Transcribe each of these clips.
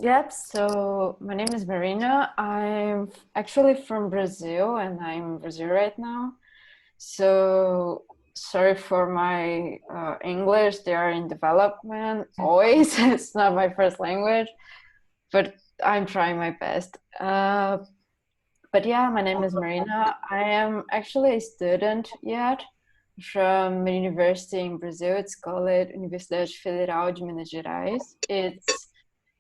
Yep, so my name is Marina. I'm actually from Brazil and I'm in Brazil right now. So sorry for my English. They are in development always. It's not my first language, but I'm trying my best. But yeah, my name is Marina. I am actually a student yet from a university in Brazil. It's called Universidade Federal de Minas Gerais. It's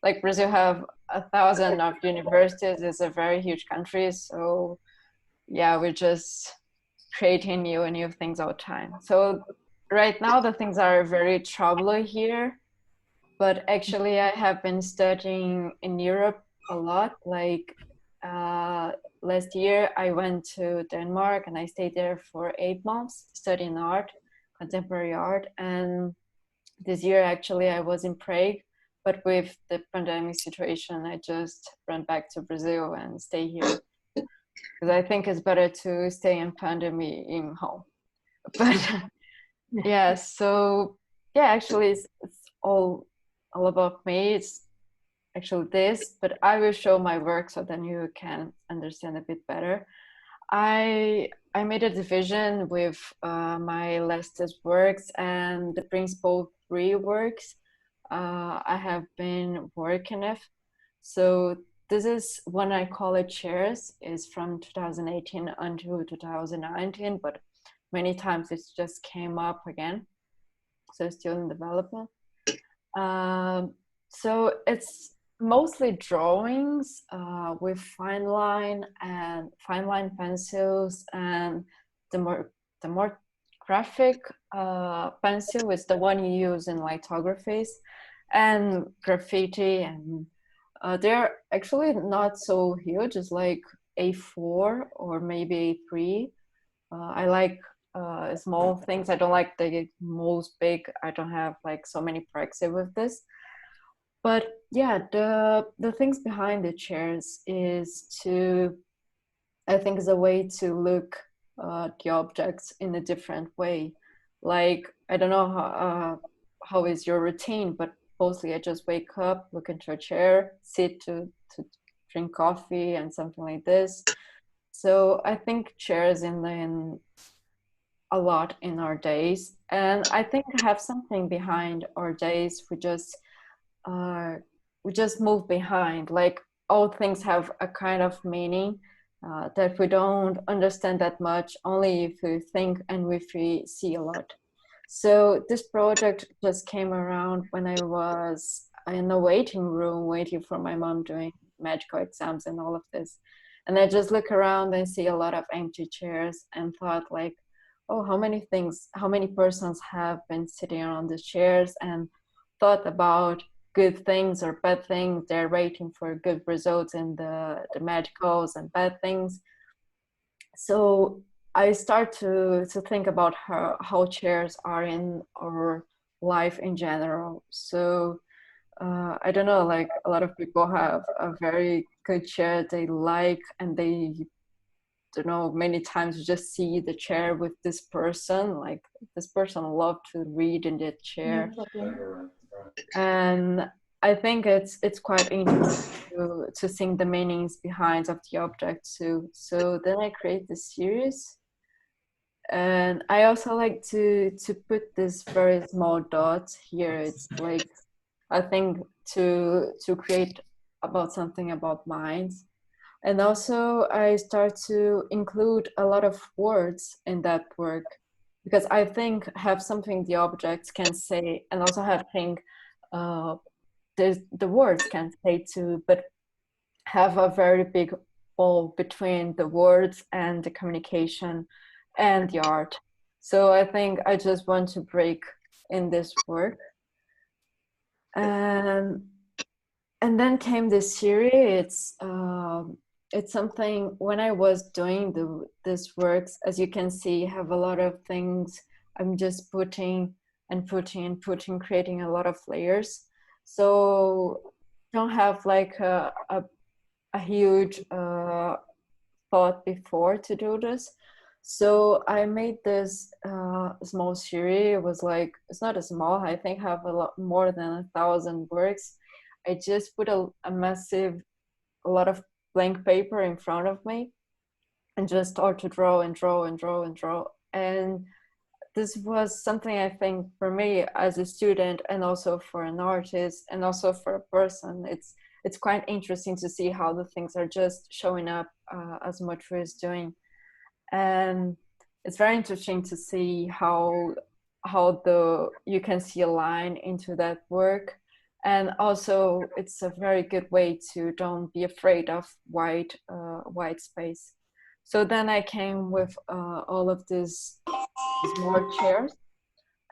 like Brazil have 1,000 of universities. It's a very huge country. So yeah, we're just creating new and new things all the time. So right now the things are very troubling here, but actually I have been studying in Europe a lot. Like uh, last year I went to Denmark and I stayed there for 8 months studying art, contemporary art. And this year actually I was in Prague, but with the pandemic situation, I just ran back to Brazil and stay here because I think it's better to stay in pandemic in home. But yeah, so yeah, actually it's all about me. It's actually this, but I will show my work so then you can understand a bit better. I made a division with my latest works and the principal three works I have been working with. So this is when I call it chairs is from 2018 until 2019, but many times it just came up again. So it's still in development. Um, so it's mostly drawings with fine line pencils, and the more graphic pencil is the one you use in lithographies and graffiti, and they're actually not so huge. It's like A4 or maybe A3. I like small things. I don't like the most big. I don't have like so many practice with this. But yeah, the things behind the chairs is to, I think, is a way to look the objects in a different way. Like I don't know how is your routine, but mostly I just wake up, look into a chair, sit to drink coffee and something like this. So I think chairs in a lot in our days, and I think have something behind our days. Uh, we just move behind. Like all things have a kind of meaning that we don't understand that much, only if we think and if we see a lot. So this project just came around when I was in the waiting room waiting for my mom doing medical exams and all of this. And I just look around and see a lot of empty chairs and thought like, oh, how many persons have been sitting on the chairs and thought about good things or bad things. They're waiting for good results in the medicals and bad things. So I start to think about how chairs are in our life in general. So I don't know, like a lot of people have a very good chair they like, and they don't know, many times you just see the chair with this person, like this person loved to read in that chair. And I think it's quite interesting to think the meanings behind of the object too. So then I create this series, and I also like to put this very small dot here. It's like I think to create about something about minds. And also I start to include a lot of words in that work because I think have something the objects can say, and also have think uh, the words can say too, but have a very big wall between the words and the communication and the art. So I think I just want to break in this work. And and then came this series. It's something when I was doing this works, as you can see, have a lot of things. I'm just putting and putting and putting, creating a lot of layers. So don't have like a huge thought before to do this. So I made this small series. It was like, it's not a small, I think have a lot more than 1,000 works. I just put a lot of blank paper in front of me and just start to draw and draw and draw and draw. And this was something I think for me as a student and also for an artist and also for a person, it's quite interesting to see how the things are just showing up as much as doing. And it's very interesting to see how you can see a line into that work. And also it's a very good way to don't be afraid of white space. So then I came with all of these more chairs,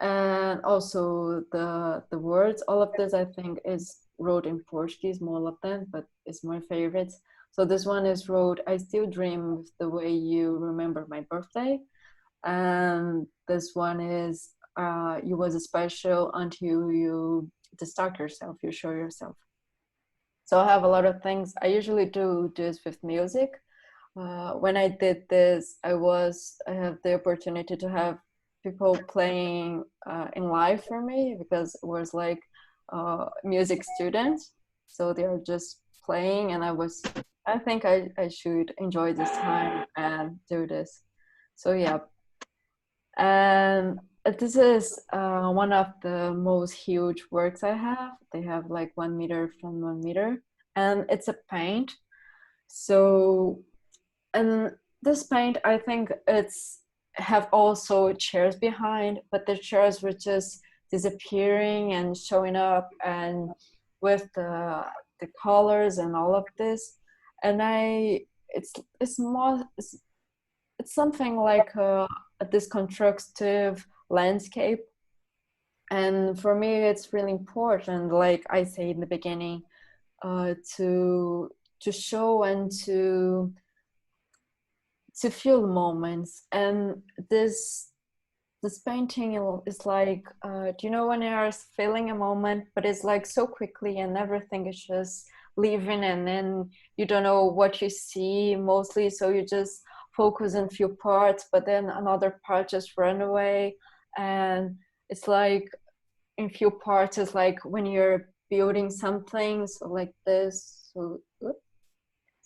and also the words. All of this I think is wrote in Portuguese, more of them, but it's my favorite. So this one is wrote, I still dream of the way you remember my birthday. And this one is you was special until you destart yourself, you show yourself. So I have a lot of things. I usually do this with music. When I did this, I have the opportunity to have people playing in live for me, because it was like music students. So they are just playing, and I think I should enjoy this time and do this. So yeah. And this is one of the most huge works I have. They have like 1 meter from 1 meter, and it's a paint. So, and this paint, I think it's have also chairs behind, but the chairs were just disappearing and showing up, and with the colors and all of this. And it's more, it's something like this constructive landscape. And for me, it's really important, like I say in the beginning, to show and to feel the moments. And this painting is like, do you know when you're feeling a moment, but it's like so quickly and everything is just leaving, and then you don't know what you see mostly, so you just focus on few parts, but then another part just run away. And it's like in few parts, it's like when you're building something, so like this, so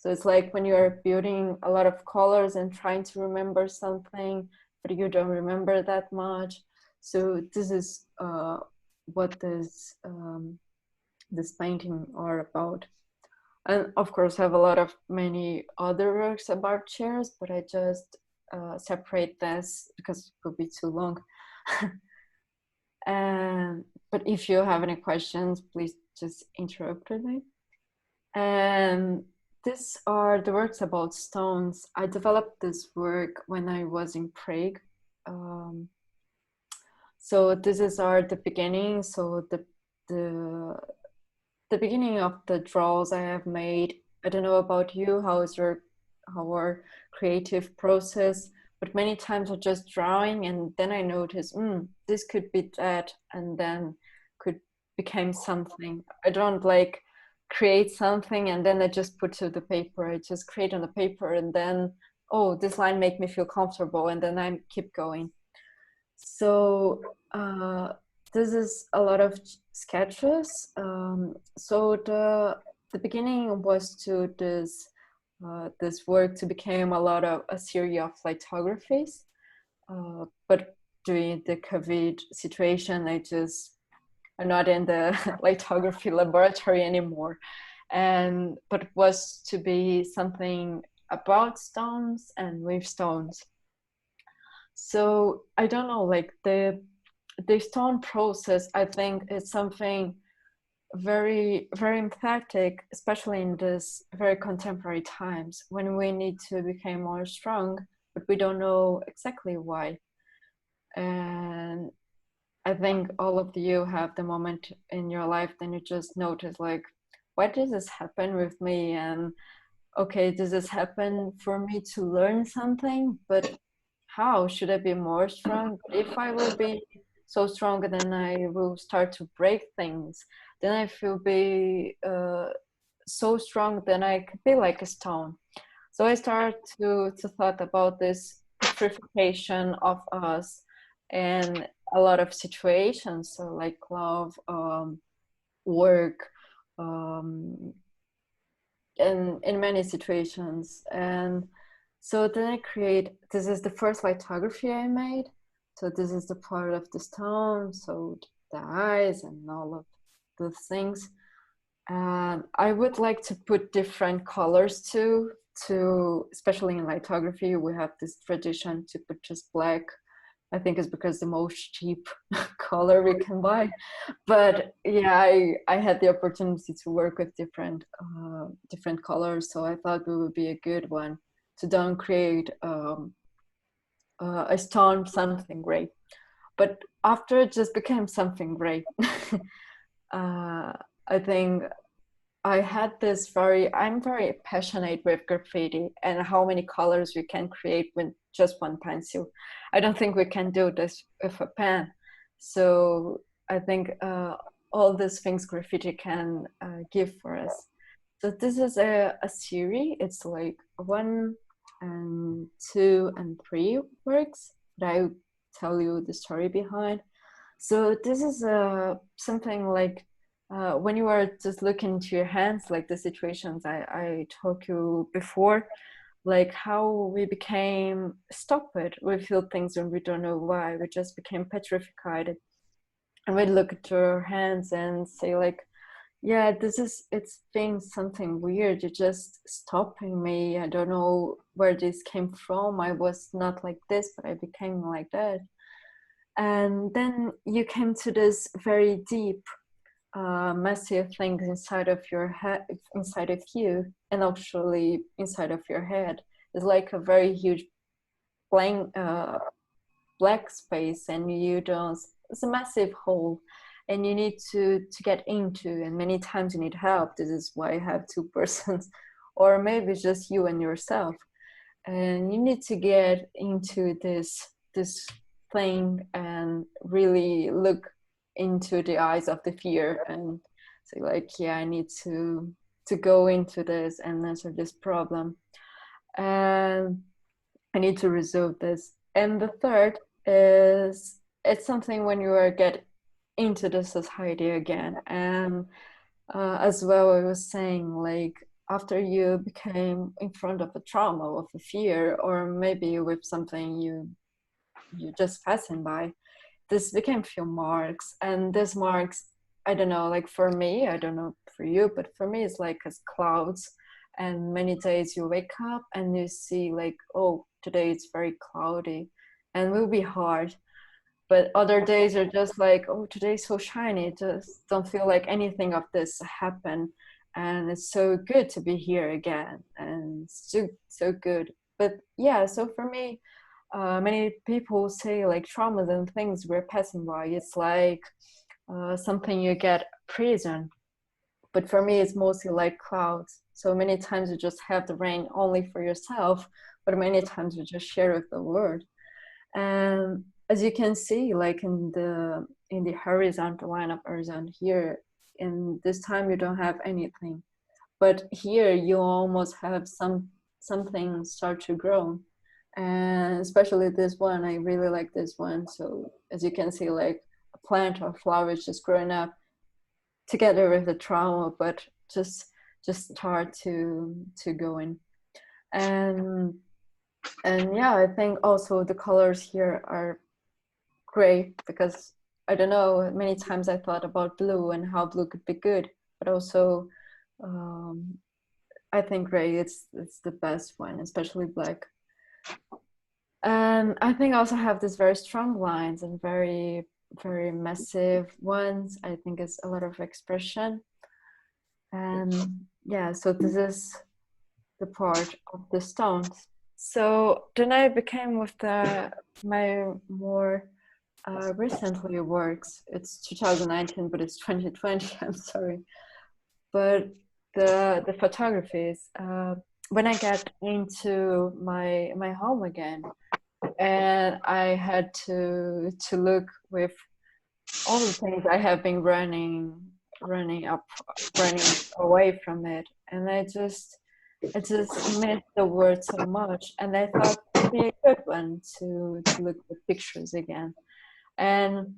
it's like when you're building a lot of colors and trying to remember something, but you don't remember that much. So this is what this painting are about. And of course, I have a lot of many other works about chairs, but I just separate this because it could be too long. But if you have any questions, please just interrupt with me. And these are the works about stones. I developed this work when I was in Prague. So this is the beginning. So the beginning of the draws I have made. I don't know about you, how our creative process, but many times I'm just drawing, and then I notice, this could be that, and then could become something. I don't like create something and then I just put to the paper. I just create on the paper, and then, oh, this line make me feel comfortable, and then I keep going. So this is a lot of sketches. So the beginning was to this work to become a series of lithographies, but during the COVID situation, I'm not in the lithography laboratory anymore, but it was to be something about stones and with stones. So I don't know, like the stone process, I think is something very, very emphatic, especially in this very contemporary times when we need to become more strong, but we don't know exactly why. And I think all of you have the moment in your life, then you just notice, like, why did this happen with me? And okay, does this happen for me to learn something? But how should I be more strong? If I will be so strong, then I will start to break things. Then I will be so strong, then I could be like a stone. So I started to thought about this petrification of us and a lot of situations, so like love, work, um, in many situations. And so then I create, this is the first lithography I made. So this is the part of the stone, so the eyes and all of those things. And I would like to put different colors too, especially in lithography, we have this tradition to put just black. I think it's because the most cheap color we can buy. But yeah, I had the opportunity to work with different colors, so I thought it would be a good one to don't create a stone something gray. But after it just became something gray, I think I had this I'm very passionate with graffiti and how many colors we can create with just one pencil. I don't think we can do this with a pen. So I think all these things graffiti can give for us. So this is a series. It's like 1 and 2 and 3 works that I tell you the story behind. So this is something like when you are just looking to your hands, like the situations I told you before, like how we became stupid. We feel things and we don't know why. We just became petrified. And we look at your hands and say like, yeah, it's being something weird. You're just stopping me. I don't know where this came from. I was not like this, but I became like that. And then you came to this very deep massive things inside of your head, inside of you, and actually inside of your head. It's like a very huge blank, black space, and you don't. It's a massive hole, and you need to get into. And many times you need help. This is why I have two persons, or maybe just you and yourself. And you need to get into this thing and really look into the eyes of the fear and say like, yeah, I need to go into this and answer this problem, and I need to resolve this. And the third is, it's something when you are get into the society again. And as well, I was saying like, after you became in front of a trauma, of a fear, or maybe with something you just passing by, this became few marks. And these marks, I don't know, like for me, I don't know for you, but for me it's like as clouds. And many days you wake up and you see like, oh, today it's very cloudy and will be hard. But other days are just like, oh, today's so shiny, just don't feel like anything of this happened. And it's so good to be here again, and so good. But yeah, so for me, many people say like traumas and things we're passing by, it's like something you get prison. But for me, it's mostly like clouds. So many times you just have the rain only for yourself, but many times you just share with the world. And as you can see, like in the horizontal line of horizon here, in this time you don't have anything, but here you almost have something start to grow. And especially this one, I really like this one. So as you can see, like a plant or flower is just growing up together with the trauma, but just start to go in. and and yeah, I think also the colors here are gray, because I don't know, many times I thought about blue and how blue could be good, but also um, I think gray, it's the best one, especially black. And I think I also have these very strong lines and very massive ones. I think it's a lot of expression. And yeah, so this is the part of the stones. So then I became with my more recently works. It's 2019, but it's 2020. I'm sorry. But the photographies, when I got into my home again, and I had to look with all the things I have been running away from it, and I just missed the word so much, and I thought it'd be a good one to look at pictures again. And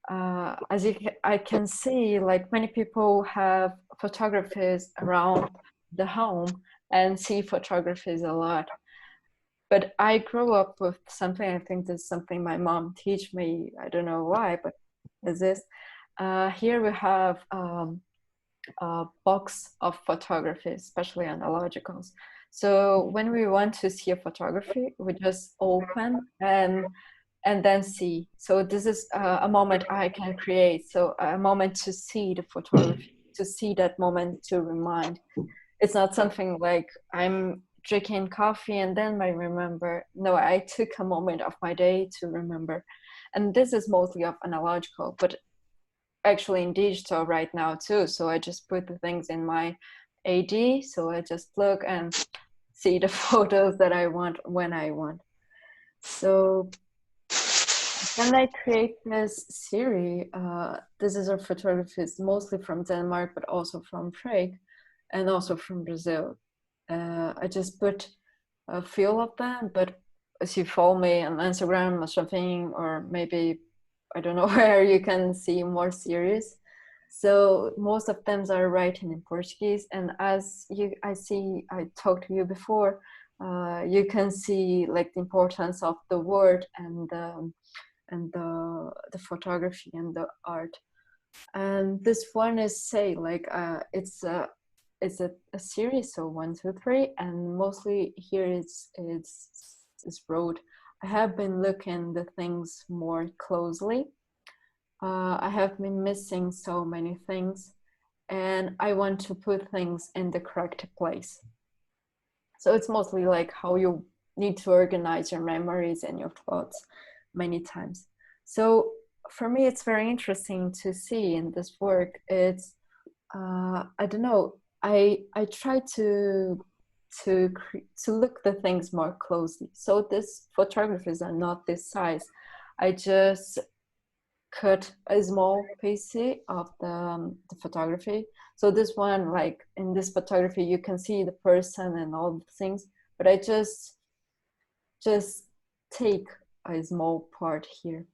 I can see, like many people have photographies around the home and see photographies a lot. But I grew up with something, I think this is something my mom teach me, I don't know why, but is this. Here we have a box of photography, especially analogicals. So when we want to see a photography, we just open and then see. So this is a moment I can create. So a moment to see the photography, to see that moment, to remind. It's not something like I'm drinking coffee and then I remember. No, I took a moment of my day to remember. And this is mostly of analogical, but actually in digital right now too. So I just put the things in my AD. So I just look and see the photos that I want when I want. So then I create this series. This is a photography mostly from Denmark, but also from Prague and also from Brazil. I just put a few of them, but as you follow me on Instagram or something, or maybe I don't know where you can see more series. So most of them are written in Portuguese, and as I talked to you before, you can see like the importance of the word and the photography and the art. And this one is say like it's a series, so 1, 2, 3, and mostly here it's road. I have been looking the things more closely. I have been missing so many things, and I want to put things in the correct place. So it's mostly like how you need to organize your memories and your thoughts many times. So for me, it's very interesting to see in this work. It's I don't know. I try to look the things more closely. So these photographies are not this size. I just cut a small piece of the photography. So this one, like in this photography, you can see the person and all the things, but I just take a small part here.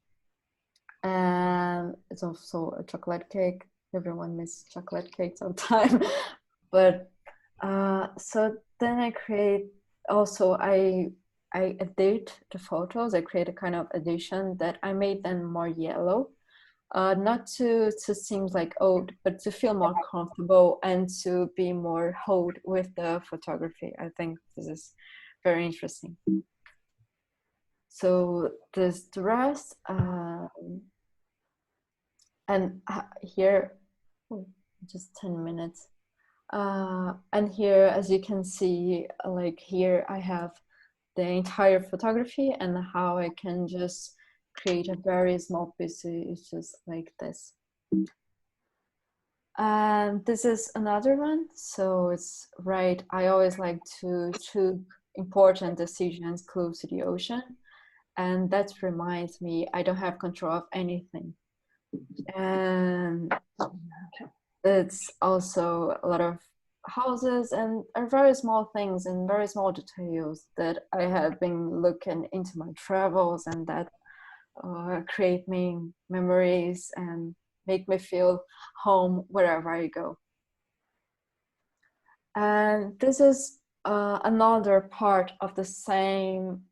And it's also a chocolate cake. Everyone misses chocolate cake sometimes. But so then I create also I edit the photos. I create a kind of edition that I made them more yellow. Not to seem like old, but to feel more comfortable and to be more hold with the photography. I think this is very interesting. So this dress, and here, oh, just 10 minutes. And here, as you can see, like here I have the entire photography and how I can just create a very small piece. It's just like this. And this is another one. So it's right. I always like to choose important decisions close to the ocean. And that reminds me, I don't have control of anything. And it's also a lot of houses and very small things and very small details that I have been looking into my travels, and that create me memories and make me feel home wherever I go. And this is another part of the same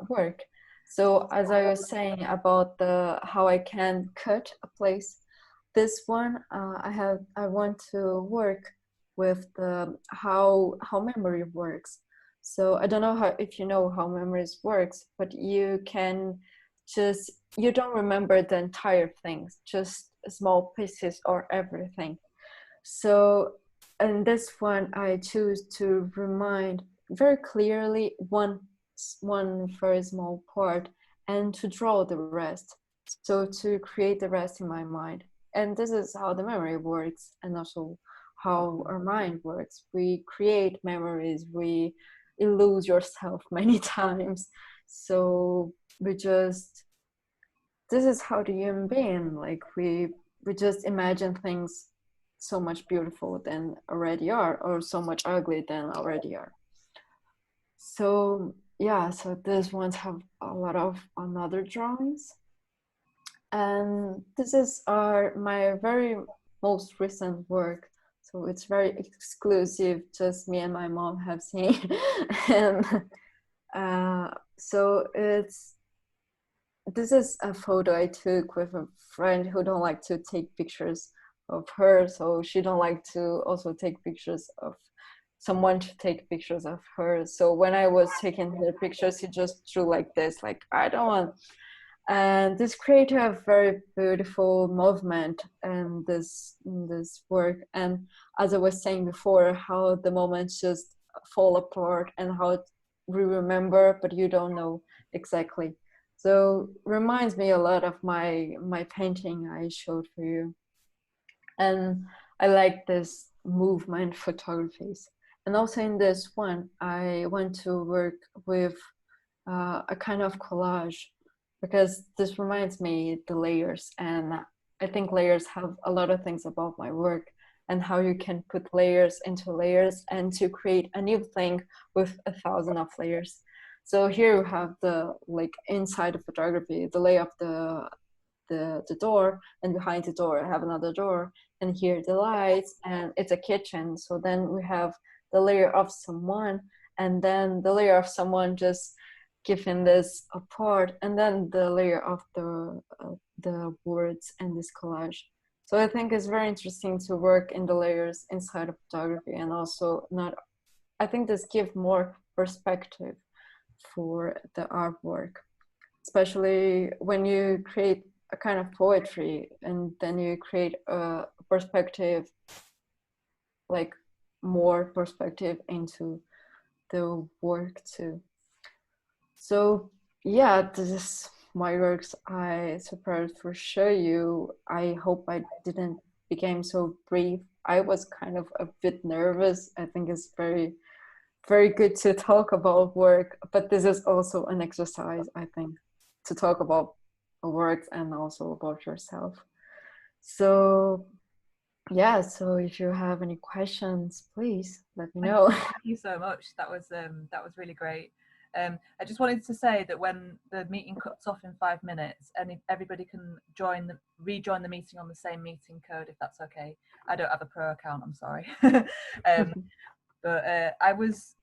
work. So as I was saying about the how I can cut a place, this one I want to work with the how memory works. So I don't know how if you know how memories works, but you can just you don't remember the entire things, just small pieces or everything. So in this one, I choose to remind very clearly one very small part and to draw the rest. So to create the rest in my mind. And this is how the memory works, and also how our mind works. We create memories, we lose yourself many times. So we just this is how the human being, like we just imagine things so much beautiful than already are, or so much ugly than already are. So yeah, so these ones have a lot of another drawings. And this is my very most recent work. So it's very exclusive, just me and my mom have seen. And so this is a photo I took with a friend who don't like to take pictures of her. So she don't like to also take pictures of someone to take pictures of her. So when I was taking her pictures, he just drew like this, like, I don't want. And this created a very beautiful movement in this work. And as I was saying before, how the moments just fall apart and how we remember, but you don't know exactly. So reminds me a lot of my painting I showed for you. And I like this movement photographies. And also in this one, I want to work with a kind of collage, because this reminds me the layers. And I think layers have a lot of things about my work, and how you can put layers into layers and to create a new thing with 1,000 of layers. So here you have the like inside of photography, the lay of the door, and behind the door I have another door, and here the lights, and it's a kitchen. So then we have the layer of someone, and then the layer of someone just giving this apart, and then the layer of the words and this collage. So I think it's very interesting to work in the layers inside of photography, and also not, I think this gives more perspective for the artwork, especially when you create a kind of poetry and then you create a perspective, like more perspective into the work too. So yeah, this is my works I prepared for show you. I hope I didn't became so brief. I was kind of a bit nervous. I think it's very, very good to talk about work, but this is also an exercise, I think, to talk about work and also about yourself. So yeah, so if you have any questions, please let me know. Thank you so much. That was really great. I just wanted to say that when the meeting cuts off in 5 minutes, and everybody can rejoin the meeting on the same meeting code, if that's okay. I don't have a pro account, I'm sorry. But I was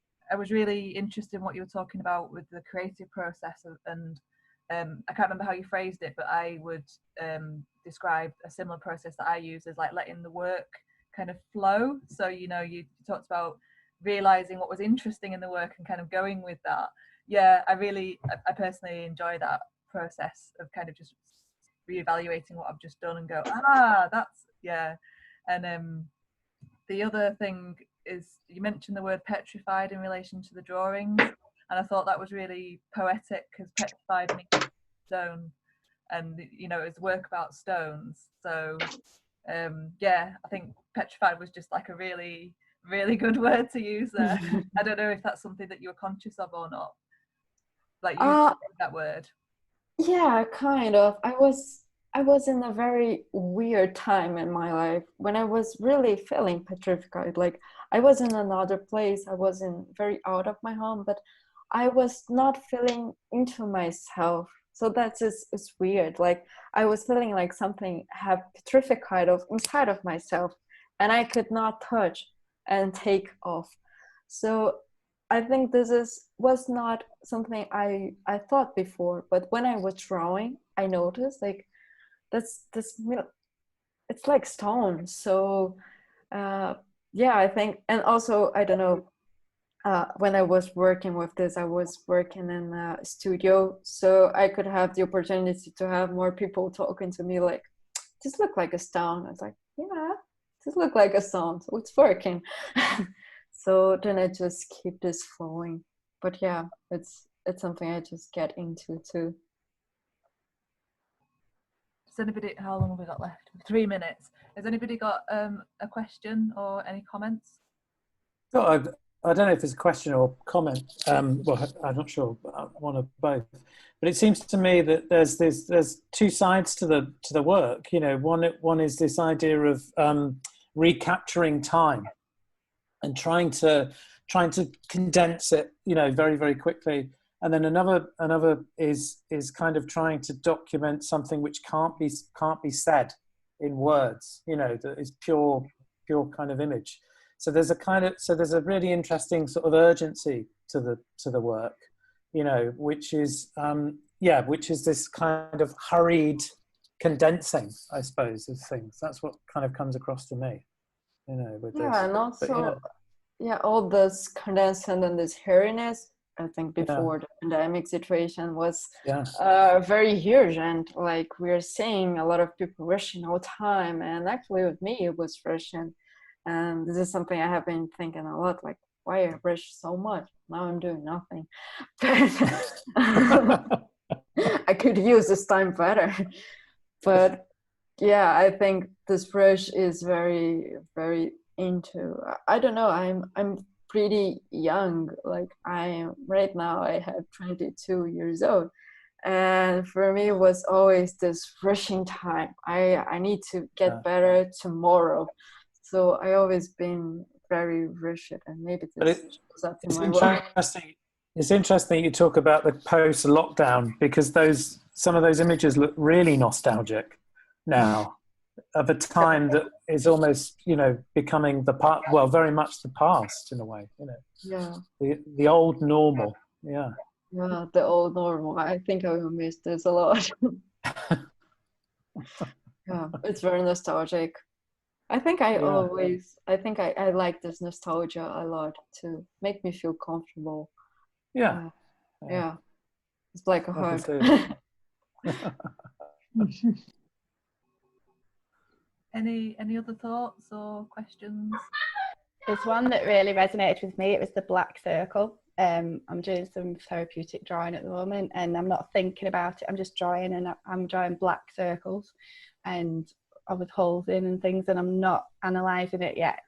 really interested in what you were talking about with the creative process, and I can't remember how you phrased it, but I would describe a similar process that I use as like letting the work kind of flow. So you talked about realizing what was interesting in the work and kind of going with that. Yeah, I personally enjoy that process of kind of just reevaluating what I've just done and go, that's, yeah. And the other thing is, you mentioned the word petrified in relation to the drawings, and I thought that was really poetic, because petrified means stone, and it's work about stones. So yeah, I think petrified was just like a really, really good word to use there. I don't know if that's something that you're conscious of or not, like using that word. Yeah, kind of. I was in a very weird time in my life when I was really feeling petrified. Like I was in another place. I was in very out of my home, but I was not feeling into myself. So that's it's weird. Like I was feeling like something have petrified of inside of myself, and I could not touch and take off. So I think was not something I thought before, but when I was drawing, I noticed like this it's like stone. So yeah, I think, and also I don't know. When I was working with this, I was working in a studio, so I could have the opportunity to have more people talking to me like, "This look like a stone." I was like, "Yeah, this look like a stone, so it's working." So then I just keep this flowing. But yeah, it's something I just get into too. Does anybody? How long have we got left? 3 minutes. Has anybody got a question or any comments? So I don't know if it's a question or comment. Well, I'm not sure. One of both. But it seems to me that there's two sides to the work. One is this idea of recapturing time and trying to condense it, very, very quickly. and then another is kind of trying to document something which can't be said in words, you know, that is pure kind of image. So there's a really interesting sort of urgency to the work, you know, which is this kind of hurried condensing, I suppose, of things. That's what kind of comes across to me, you know, with this. And also, but, yeah, all this condensing and this hairiness, I think yeah. before the pandemic situation was Yeah. very huge, and like we're seeing a lot of people rushing all the time, and actually with me it was rushing, and this is something I have been thinking a lot, like why I rush so much. Now I'm doing nothing. I could use this time better. But yeah, I think this rush is very, very into, I don't know, I'm pretty young. Like right now I have 22 years old, and for me it was always this rushing time. I need to get better tomorrow, so I always been very rushed, and maybe this shows up in my work. It's interesting you talk about the post-lockdown, because some of those images look really nostalgic now, of a time that is almost, you know, becoming very much the past in a way, you know. Yeah. The old normal. Yeah. Yeah, the old normal. I think I will miss this a lot. Yeah, it's very nostalgic. I think I like this nostalgia a lot to make me feel comfortable. Yeah. Yeah. It's like a hug. Any other thoughts or questions? There's one that really resonated with me. It was the black circle. I'm doing some therapeutic drawing at the moment, and I'm not thinking about it. I'm just drawing, and I'm drawing black circles and with holes in and things, and I'm not analysing it yet.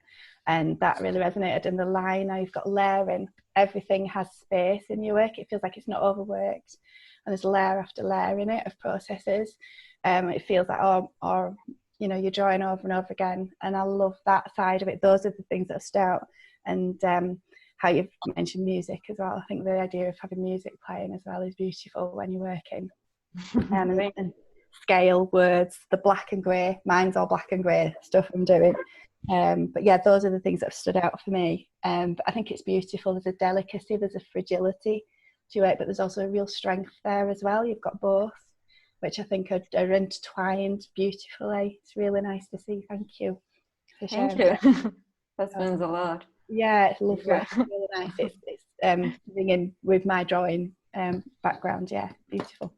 And that really resonated. And the line, now you've got layering. Everything has space in your work. It feels like it's not overworked, and there's layer after layer in it of processes. It feels like, or you know, you're drawing over and over again, and I love that side of it. Those are the things that stood out. And how you've mentioned music as well. I think the idea of having music playing as well is beautiful when you're working. And scale, words, the black and grey. Mine's all black and grey stuff I'm doing. But yeah, those are the things that have stood out for me. But I think it's beautiful. There's a delicacy, there's a fragility to it, but there's also a real strength there as well. You've got both, which I think are intertwined beautifully. It's really nice to see. Thank you for sharing. Thank you. That means a lot. Yeah, it's lovely. Yeah. It's really nice. It's fitting in with my drawing background. Yeah, beautiful.